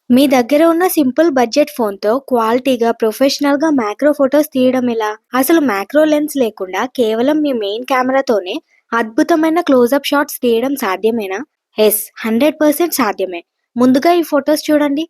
మీ దగ్గర ఉన్న simple budget ఫోన్‌తో క్వాలిటీగా, ప్రొఫెషనల్‌గా మ్యాక్రో ఫోటోస్ తీయడం ఎలా? అసలు మ్యాక్రో లెన్స్ లేకుండా కేవలం మీ మెయిన్ కెమెరాతోనే అద్భుతమైన క్లోజప్ షాట్స్ తీయడం సాధ్యమేనా? యెస్, 100% సాధ్యమే. ముందుగా ఈ ఫోటోస్ చూడండి.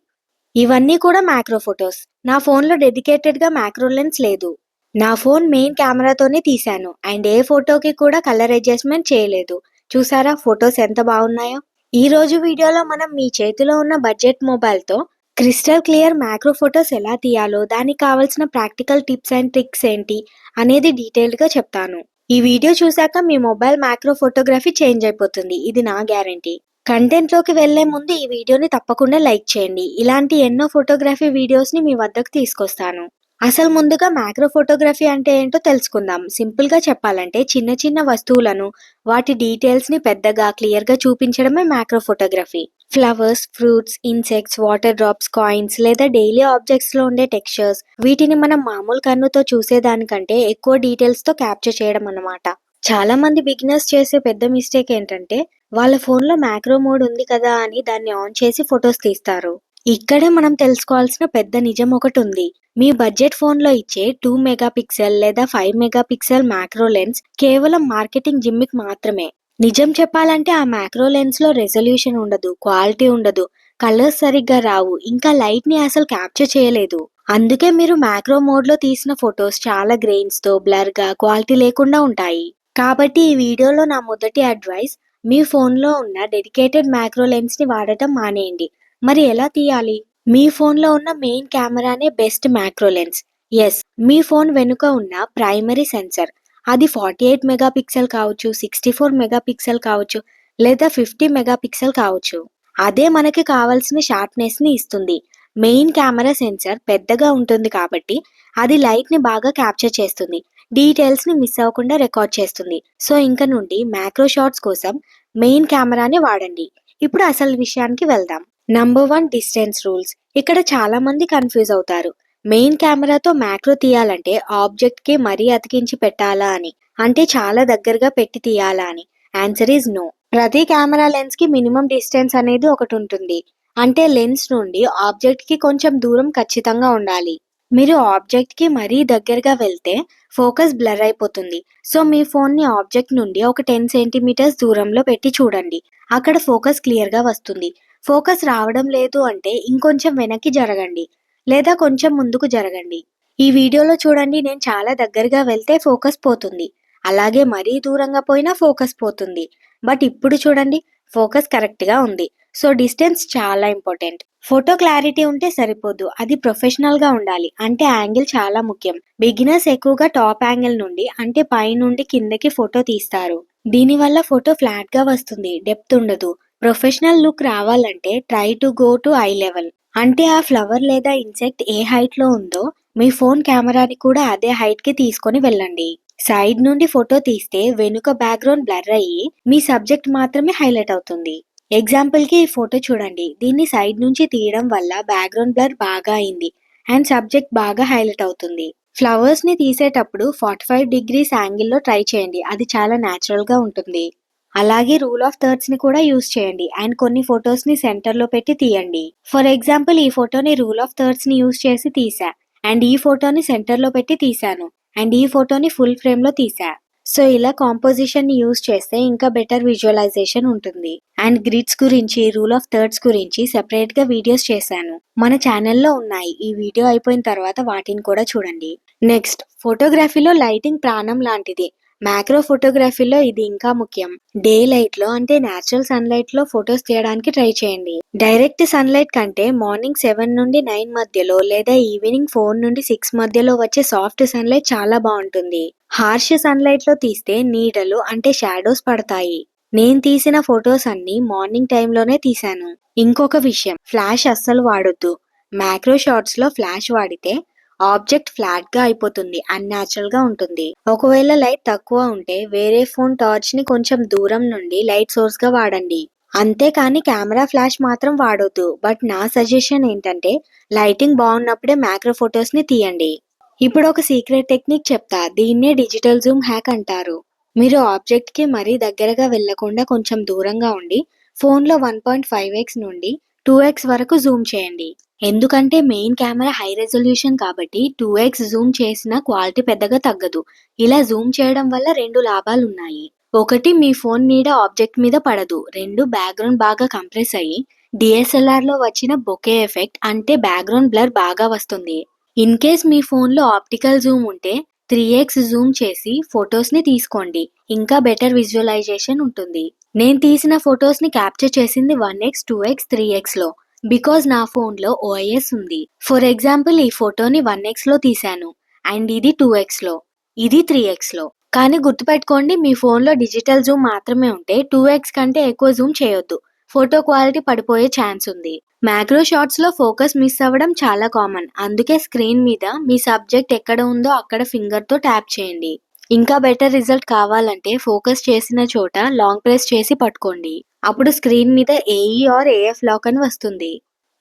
ఇవన్నీ కూడా మ్యాక్రో ఫోటోస్. నా ఫోన్‌లో డెడికేటెడ్‌గా మ్యాక్రో లెన్స్ లేదు. నా ఫోన్ మెయిన్ కెమెరాతోనే తీశాను. అండ్ ఏ ఫోటోకి కూడా కలర్ అడ్జస్ట్‌మెంట్ చేయలేదు. చూసారా ఫోటోస్ ఎంత బాగున్నాయో? ఈ రోజు వీడియోలో మనం మీ చేతిలో ఉన్న బడ్జెట్ మొబైల్‌తో క్రిస్టల్ క్లియర్ మ్యాక్రో ఫోటోస్ ఎలా తీయాలో, దానికి కావాల్సిన ప్రాక్టికల్ టిప్స్ అండ్ ట్రిక్స్ ఏంటి అనేది డీటెయిల్డ్‌గా చెప్తాను. ఈ వీడియో చూసాక మీ మొబైల్ మ్యాక్రో ఫోటోగ్రఫీ చేంజ్ అయిపోతుంది. ఇది నా గ్యారంటీ. కంటెంట్‌లోకి వెళ్లే ముందు ఈ వీడియోని తప్పకుండా లైక్ చేయండి. ఇలాంటి ఎన్నో ఫోటోగ్రఫీ వీడియోస్‌ని మీ వద్దకు తీసుకొస్తాను. అసలు ముందుగా మ్యాక్రో ఫోటోగ్రఫీ అంటే ఏంటో తెలుసుకుందాం. సింపుల్‌గా చెప్పాలంటే చిన్న చిన్న వస్తువులను, వాటి డీటెయిల్స్‌ని పెద్దగా, క్లియర్‌గా చూపించడమే macro photography. Flowers, fruits, insects, water drops, coins లేదా డైలీ ఆబ్జెక్ట్స్‌లో ఉండే టెక్స్చర్స్, వీటిని మనం మామూలు కన్నుతో చూసేదానికంటే ఎక్కువ డీటెయిల్స్‌తో క్యాప్చర్ చేయడం అన్నమాట. చాలా మంది బిగినర్స్ చేసే పెద్ద మిస్టేక్ ఏంటంటే, వాళ్ళ ఫోన్‌లో మ్యాక్రో మోడ్ ఉంది కదా అని దాన్ని ఆన్ చేసి ఫోటోస్ తీస్తారు. ఇక్కడే మనం తెలుసుకోవాల్సిన పెద్ద నిజం ఒకటుంది. మీ బడ్జెట్ ఫోన్‌లో ఇచ్చే 2 మెగాపిక్సెల్ లేదా 5 మెగాపిక్సెల్ మ్యాక్రో లెన్స్ కేవలం మార్కెటింగ్ జిమ్మిక్ మాత్రమే. నిజం చెప్పాలంటే ఆ మ్యాక్రో లెన్స్‌లో రెజల్యూషన్ ఉండదు, క్వాలిటీ ఉండదు, కలర్స్ సరిగ్గా రావు, ఇంకా లైట్‌ని అసలు క్యాప్చర్ చేయలేదు. అందుకే మీరు మ్యాక్రో మోడ్‌లో తీసిన ఫోటోస్ చాలా గ్రెయిన్స్‌తో, బ్లర్‌గా, క్వాలిటీ లేకుండా ఉంటాయి. కాబట్టి ఈ వీడియోలో నా మొదటి అడ్వైస్, మీ ఫోన్‌లో ఉన్న డెడికేటెడ్ మ్యాక్రో లెన్స్‌ని వాడటం మానేయండి. మరి ఎలా తీయాలి? మీ ఫోన్‌లో ఉన్న మెయిన్ కెమెరానే బెస్ట్ మ్యాక్రో లెన్స్. యెస్, మీ ఫోన్ వెనుక ఉన్న ప్రైమరీ సెన్సార్. అది 48 మెగాపిక్సెల్ కావచ్చు, 64 మెగాపిక్సెల్ కావచ్చు, లేదా 50 మెగాపిక్సెల్ కావచ్చు. అదే మనకి కావాల్సిన షార్ప్‌నెస్‌ని ఇస్తుంది. మెయిన్ కెమెరా సెన్సార్ పెద్దగా ఉంటుంది కాబట్టి అది లైట్‌ని బాగా క్యాప్చర్ చేస్తుంది. డీటెయిల్స్‌ని మిస్ అవ్వకుండా రికార్డ్ చేస్తుంది. సో ఇంక నుండి మ్యాక్రో షాట్స్ కోసం మెయిన్ కెమెరానే వాడండి. ఇప్పుడు అసలు విషయానికి వెళ్దాం. Number 1, distance rules. ఇక్కడ చాలా మంది కన్‌ఫ్యూజ్ అవుతారు. మెయిన్ కెమెరాతో మ్యాక్రో తీయాలంటే ఆబ్జెక్ట్‌కి మరీ అతికించి పెట్టాలా అని. అంటే చాలా దగ్గరగా పెట్టి తీయాలా అని. Answer is no. ప్రతి కెమెరా లెన్స్‌కి మినిమమ్ డిస్టెన్స్ అనేది ఒకటుంటుంది. అంటే లెన్స్ నుండి ఆబ్జెక్ట్‌కి కొంచెం దూరం ఖచ్చితంగా ఉండాలి. మీరు ఆబ్జెక్ట్‌కి మరీ దగ్గరగా వెళ్తే ఫోకస్ బ్లర్ అయిపోతుంది. సో మీ ఫోన్‌ని ఆబ్జెక్ట్ నుండి ఒక 10 సెంటీమీటర్స్ దూరంలో పెట్టి చూడండి. అక్కడ ఫోకస్ క్లియర్‌గా వస్తుంది. ఫోకస్ రావడం లేదు అంటే ఇంకొంచెం వెనక్కి జరగండి. లేదా కొంచెం ముందుకు జరగండి. ఈ వీడియోలో చూడండి, నేను చాలా దగ్గరగా వెళ్తే ఫోకస్ పోతుంది. అలాగే మరీ దూరంగా పోయినా ఫోకస్ పోతుంది. బట్ ఇప్పుడు చూడండి, ఫోకస్ కరెక్ట్‌గా ఉంది. సో డిస్టెన్స్ చాలా ఇంపార్టెంట్. ఫోటో క్లారిటీ ఉంటే సరిపోదు. అది ప్రొఫెషనల్‌గా ఉండాలి. అంటే యాంగిల్ చాలా ముఖ్యం. బిగినర్స్ ఎక్కువగా టాప్ యాంగిల్ నుండి, అంటే పైనుండి కిందకి ఫోటో తీస్తారు. దీనివల్ల ఫోటో ఫ్లాట్‌గా వస్తుంది. డెప్త్ ఉండదు. ప్రొఫెషనల్ లుక్ రావాలంటే try to go to I level. అంటే ఆ ఫ్లవర్ లేదా ఇన్సెక్ట్ ఏ హైట్‌లో ఉందో మీ ఫోన్ కెమెరాని కూడా అదే హైట్‌కి తీసుకొని వెళ్ళండి. సైడ్ నుండి ఫోటో తీస్తే వెనుక బ్యాక్‌గ్రౌండ్ బ్లర్ అయ్యి మీ సబ్జెక్ట్ మాత్రమే హైలైట్ అవుతుంది. ఎగ్జాంపుల్‌కి ఈ ఫోటో చూడండి. దీన్ని సైడ్ నుంచి తీయడం వల్ల బ్యాక్‌గ్రౌండ్ బ్లర్ బాగా అయింది అండ్ సబ్జెక్ట్ బాగా హైలైట్ అవుతుంది. ఫ్లవర్స్‌ని తీసేటప్పుడు 45 డిగ్రీస్ యాంగిల్‌లో ట్రై చేయండి. అది చాలా న్యాచురల్‌గా ఉంటుంది. అలాగే రూల్ ఆఫ్ థర్డ్స్‌ని కూడా యూజ్ చేయండి అండ్ కొన్ని ఫోటోస్‌ని సెంటర్‌లో పెట్టి తీయండి. ఫర్ ఎగ్జాంపుల్ ఈ ఫోటోని రూల్ ఆఫ్ థర్డ్స్‌ని యూజ్ చేసి తీసా. అండ్ ఈ ఫోటోని సెంటర్‌లో పెట్టి తీశాను. అండ్ ఈ ఫోటోని ఫుల్ ఫ్రేమ్‌లో తీసా. సో ఇలా కాంపోజిషన్‌ని యూజ్ చేస్తే ఇంకా బెటర్ విజువలైజేషన్ ఉంటుంది. అండ్ గ్రిడ్స్ గురించి, రూల్ ఆఫ్ థర్డ్స్ గురించి సెపరేట్‌గా వీడియోస్ చేశాను. మన ఛానల్‌లో ఉన్నాయి. ఈ వీడియో అయిపోయిన తర్వాత వాటిని కూడా చూడండి. నెక్స్ట్, ఫోటోగ్రఫీలో లైటింగ్ ప్రాణం లాంటిది. మ్యాక్రో ఫోటోగ్రఫీలో ఇది ఇంకా ముఖ్యం. డే లైట్‌లో, అంటే నేచురల్ సన్‌లైట్‌లో ఫోటోస్ తీయడానికి ట్రై చేయండి. డైరెక్ట్ సన్‌లైట్ కంటే మార్నింగ్ 7 నుండి 9 మధ్యలో లేదా ఈవినింగ్ 4 నుండి 6 మధ్యలో వచ్చే సాఫ్ట్ సన్‌లైట్ చాలా బాగుంటుంది. హార్ష్ సన్‌లైట్‌లో తీస్తే నీడలు, అంటే షాడోస్ పడతాయి. నేను తీసిన ఫోటోస్ అన్నీ మార్నింగ్ టైంలోనే తీశాను. ఇంకొక విషయం, ఫ్లాష్ అస్సలు వాడొద్దు. మ్యాక్రో షాట్స్‌లో ఫ్లాష్ వాడితే ఆబ్జెక్ట్ ఫ్లాట్‌గా అయిపోతుంది, అన్‌న్యాచురల్‌గా ఉంటుంది. ఒకవేళ లైట్ తక్కువ ఉంటే వేరే ఫోన్ టార్చ్‌ని కొంచెం దూరం నుండి లైట్ సోర్స్‌గా వాడండి. అంతేకాని కెమెరా ఫ్లాష్ మాత్రం వాడొద్దు. బట్ నా సజెషన్ ఏంటంటే లైటింగ్ బాగున్నప్పుడే మ్యాక్రో ఫోటోస్‌ని తీయండి. ఇప్పుడు ఒక సీక్రెట్ టెక్నిక్ చెప్తా. దీన్నే డిజిటల్ జూమ్ హ్యాక్ అంటారు. మీరు ఆబ్జెక్ట్‌కి మరీ దగ్గరగా వెళ్లకుండా కొంచెం దూరంగా ఉండి ఫోన్‌లో 1.5x నుండి 2x వరకు జూమ్ చేయండి. ఎందుకంటే మెయిన్ కెమెరా హై రెజల్యూషన్ కాబట్టి 2x జూమ్ చేసినా క్వాలిటీ పెద్దగా తగ్గదు. ఇలా జూమ్ చేయడం వల్ల 2 లాభాలున్నాయి. ఒకటి, మీ ఫోన్ నీడ ఆబ్జెక్ట్ మీద పడదు. 2, బ్యాక్గ్రౌండ్ బాగా కంప్రెస్ అయ్యి డిఎస్ఎల్ఆర్లో వచ్చిన బొకే ఎఫెక్ట్ అంటే బ్యాక్గ్రౌండ్ బ్లర్ బాగా వస్తుంది. ఇన్ కేస్ మీ ఫోన్లో ఆప్టికల్ జూమ్ ఉంటే 3x జూమ్ చేసి ఫొటోస్ని తీసుకోండి. ఇంకా బెటర్ విజువలైజేషన్ ఉంటుంది. నేను తీసిన ఫొటోస్ని క్యాప్చర్ చేసింది 1x, 2x, 3xలో. బికాజ్ నా ఫోన్లో ఓఐఎస్ ఉంది. ఫర్ ఎగ్జాంపుల్ ఈ ఫోటోని 1xలో తీశాను అండ్ ఇది 2xలో, ఇది 3xలో. కానీ గుర్తుపెట్టుకోండి, మీ ఫోన్లో డిజిటల్ జూమ్ మాత్రమే ఉంటే 2x కంటే ఎక్కువ జూమ్ చేయొద్దు. ఫోటో క్వాలిటీ పడిపోయే ఛాన్స్ ఉంది. మ్యాక్రో షాట్స్లో ఫోకస్ మిస్ అవ్వడం చాలా కామన్. అందుకే స్క్రీన్ మీద మీ సబ్జెక్ట్ ఎక్కడ ఉందో అక్కడ ఫింగర్తో ట్యాప్ చేయండి. ఇంకా బెటర్ రిజల్ట్ కావాలంటే ఫోకస్ చేసిన చోట లాంగ్ ప్రెస్ చేసి పట్టుకోండి. అప్పుడు స్క్రీన్ మీద ఏఈ ఆర్ ఏఎఫ్ లాక్ అని వస్తుంది.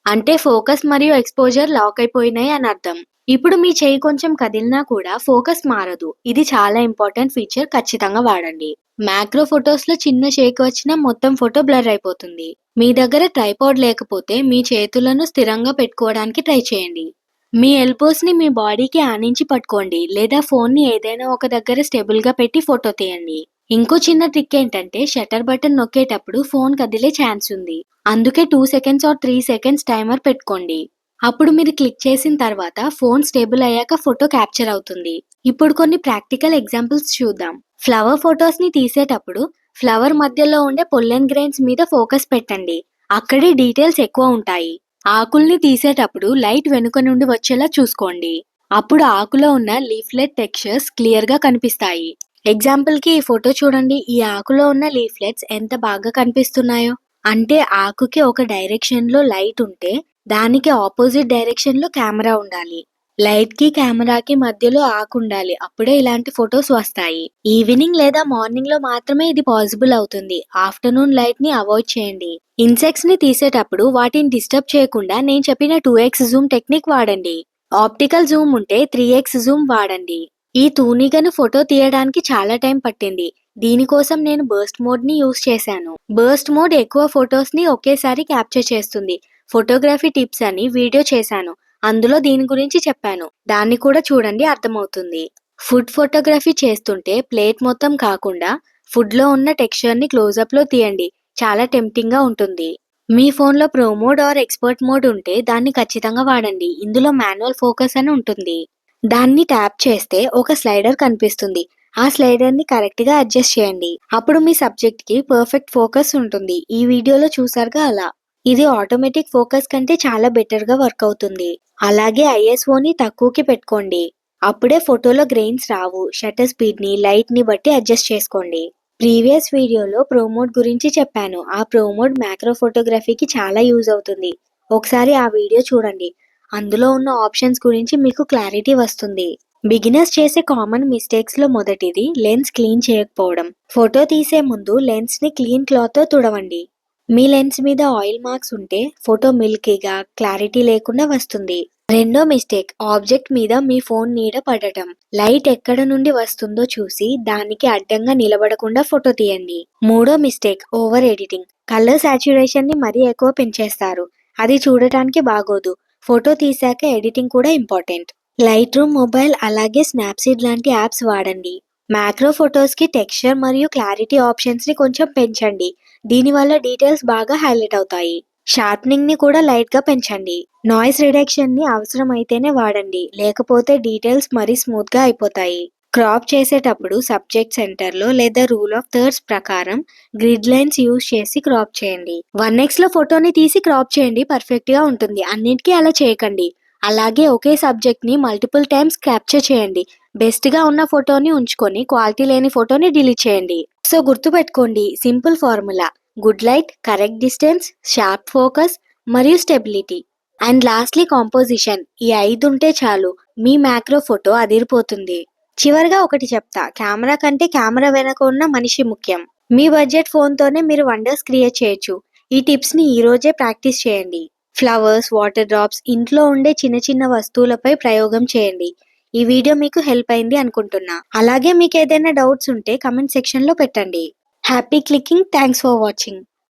అంటే ఫోకస్ మరియు ఎక్స్పోజర్ లాక్ అయిపోయినాయి అని అర్థం. ఇప్పుడు మీ చేయి కొంచెం కదిలినా కూడా ఫోకస్ మారదు. ఇది చాలా ఇంపార్టెంట్ ఫీచర్, ఖచ్చితంగా వాడండి. మ్యాక్రో ఫొటోస్లో చిన్న షేక్ వచ్చినా మొత్తం ఫోటో బ్లర్ అయిపోతుంది. మీ దగ్గర ట్రైపాడ్ లేకపోతే మీ చేతులను స్థిరంగా పెట్టుకోవడానికి ట్రై చేయండి. మీ ఎల్బోస్ని మీ బాడీకి ఆనించి పట్టుకోండి లేదా ఫోన్ని ఏదైనా ఒక దగ్గర స్టేబుల్గా పెట్టి ఫోటో తీయండి. ఇంకో చిన్న ట్రిక్ ఏంటంటే షట్టర్ బటన్ నొక్కేటప్పుడు ఫోన్ కదిలే ఛాన్స్ ఉంది. అందుకే 2 సెకండ్స్ ఆర్ 3 సెకండ్స్ టైమర్ పెట్టుకోండి. అప్పుడు మీరు క్లిక్ చేసిన తర్వాత ఫోన్ స్టేబుల్ అయ్యాక ఫోటో క్యాప్చర్ అవుతుంది. ఇప్పుడు కొన్ని ప్రాక్టికల్ ఎగ్జాంపుల్స్ చూద్దాం. ఫ్లవర్ ఫొటోస్ని తీసేటప్పుడు ఫ్లవర్ మధ్యలో ఉండే పొల్లెన్ గ్రెయిన్స్ మీద ఫోకస్ పెట్టండి. అక్కడే డీటెయిల్స్ ఎక్కువ ఉంటాయి. ఆకుల్ని తీసేటప్పుడు లైట్ వెనుక నుండి వచ్చేలా చూసుకోండి. అప్పుడు ఆకులో ఉన్న లీఫ్లెట్ టెక్స్చర్స్ క్లియర్గా కనిపిస్తాయి. ఎగ్జాంపుల్కి ఈ ఫోటో చూడండి. ఈ ఆకులో ఉన్న లీఫ్లెట్స్ ఎంత బాగా కనిపిస్తున్నాయో. అంటే ఆకుకి ఒక డైరెక్షన్లో లైట్ ఉంటే దానికి ఆపోజిట్ డైరెక్షన్లో కెమెరా ఉండాలి. లైట్కి కెమెరాకి మధ్యలో ఆకు ఉండాలి. అప్పుడే ఇలాంటి ఫొటోస్ వస్తాయి. ఈవినింగ్ లేదా మార్నింగ్లో మాత్రమే ఇది పాసిబుల్ అవుతుంది. ఆఫ్టర్నూన్ లైట్ని అవాయిడ్ చేయండి. ఇన్సెక్ట్స్ని తీసేటప్పుడు వాటిని డిస్టర్బ్ చేయకుండా నేను చెప్పిన 2x జూమ్ టెక్నిక్ వాడండి. ఆప్టికల్ జూమ్ ఉంటే 3x జూమ్ వాడండి. ఈ తూనిగను ఫోటో తీయడానికి చాలా టైం పట్టింది. దీనికోసం నేను బర్స్ట్ మోడ్ని యూజ్ చేశాను. బర్స్ట్ మోడ్ ఎక్కువ ఫొటోస్ని ఒకేసారి క్యాప్చర్ చేస్తుంది. ఫోటోగ్రఫీ టిప్స్ అని వీడియో చేశాను. అందులో దీని గురించి చెప్పాను. దాన్ని కూడా చూడండి, అర్థమవుతుంది. ఫుడ్ ఫోటోగ్రఫీ చేస్తుంటే ప్లేట్ మొత్తం కాకుండా ఫుడ్లో ఉన్న టెక్స్చర్ని క్లోజప్లో తీయండి. చాలా టెంప్టింగ్గా ఉంటుంది. మీ ఫోన్లో pro mode or expert mode ఉంటే దాన్ని ఖచ్చితంగా వాడండి. ఇందులో మాన్యువల్ ఫోకస్ అని ఉంటుంది. దాన్ని ట్యాప్ చేస్తే ఒక స్లైడర్ కనిపిస్తుంది. ఆ స్లైడర్ని కరెక్ట్గా అడ్జస్ట్ చేయండి. అప్పుడు మీ సబ్జెక్ట్కి పర్ఫెక్ట్ ఫోకస్ ఉంటుంది. ఈ వీడియోలో చూసారుగా అలా. ఇది ఆటోమేటిక్ ఫోకస్ కంటే చాలా బెటర్గా వర్క్ అవుతుంది. అలాగే ఐఎస్ఓని తక్కువకి పెట్టుకోండి. అప్పుడే ఫోటోలో గ్రెయిన్స్ రావు. షట్టర్ స్పీడ్ని, లైట్ని బట్టి అడ్జస్ట్ చేసుకోండి. ప్రీవియస్ వీడియోలో ప్రోమోడ్ గురించి చెప్పాను. ఆ ప్రోమోడ్ మ్యాక్రో ఫోటోగ్రఫీకి చాలా యూజ్ అవుతుంది. ఒకసారి ఆ వీడియో చూడండి. అందులో ఉన్న ఆప్షన్స్ గురించి మీకు క్లారిటీ వస్తుంది. బిగినర్స్ చేసే కామన్ మిస్టేక్స్లో మొదటిది లెన్స్ క్లీన్ చేయకపోవడం. ఫోటో తీసే ముందు లెన్స్ని క్లీన్ క్లాత్తో తుడవండి. మీ లెన్స్ మీద ఆయిల్ మార్క్స్ ఉంటే ఫోటో మిల్కీగా, క్లారిటీ లేకుండా వస్తుంది. రెండో మిస్టేక్, ఆబ్జెక్ట్ మీద మీ ఫోన్ నీడ పడటం. లైట్ ఎక్కడ నుండి వస్తుందో చూసి దానికి అడ్డంగా నిలబడకుండా ఫోటో తీయండి. మూడో mistake, over editing. Colour saturation ని మరీ ఎక్కువ పెంచేస్తారు. అది చూడటానికి బాగోదు. ఫోటో తీసాక ఎడిటింగ్ కూడా ఇంపార్టెంట్. లైట్ రూమ్, మొబైల్ అలాగే స్నాప్సీడ్ లాంటి యాప్స్ వాడండి. మ్యాక్రో ఫొటోస్కి టెక్స్చర్ మరియు క్లారిటీ ఆప్షన్స్ని కొంచెం పెంచండి. దీనివల్ల డీటెయిల్స్ బాగా హైలైట్ అవుతాయి. షార్ప్నింగ్ని కూడా లైట్గా పెంచండి. నాయిస్ రిడక్షన్ని అవసరమైతేనే వాడండి, లేకపోతే డీటెయిల్స్ మరీ స్మూత్గా అయిపోతాయి. క్రాప్ చేసేటప్పుడు సబ్జెక్ట్ సెంటర్లో లేదా రూల్ ఆఫ్ థర్డ్స్ ప్రకారం గ్రిడ్ లైన్స్ యూజ్ చేసి క్రాప్ చేయండి. 1xలో ఫోటోని తీసి క్రాప్ చేయండి, పర్ఫెక్ట్గా ఉంటుంది. అన్నిటికీ అలా చేయకండి. అలాగే ఒకే సబ్జెక్ట్ని మల్టిపుల్ టైమ్స్ క్యాప్చర్ చేయండి. బెస్ట్గా ఉన్న ఫోటోని ఉంచుకొని క్వాలిటీ లేని ఫోటోని డిలీట్ చేయండి. సో గుర్తుపెట్టుకోండి, simple formula: good light, correct distance, sharp focus మరియు స్టెబిలిటీ. And lastly composition. ఈ 5 ఉంటే చాలు, మీ మ్యాక్రో ఫోటో అదిరిపోతుంది. చివరిగా ఒకటి చెప్తా, కెమెరా కంటే కెమెరా వెనక ఉన్న మనిషి ముఖ్యం. మీ బడ్జెట్ ఫోన్తోనే మీరు వండర్స్ క్రియేట్ చేయొచ్చు. ఈ టిప్స్ని ఈ రోజే ప్రాక్టీస్ చేయండి. ఫ్లవర్స్, వాటర్ డ్రాప్స్, ఇంట్లో ఉండే చిన్న చిన్న వస్తువులపై ప్రయోగం చేయండి. ఈ వీడియో మీకు హెల్ప్ అయింది అనుకుంటున్నా. అలాగే మీకు ఏదైనా డౌట్స్ ఉంటే కమెంట్ సెక్షన్లో పెట్టండి. Happy clicking. Thanks for watching.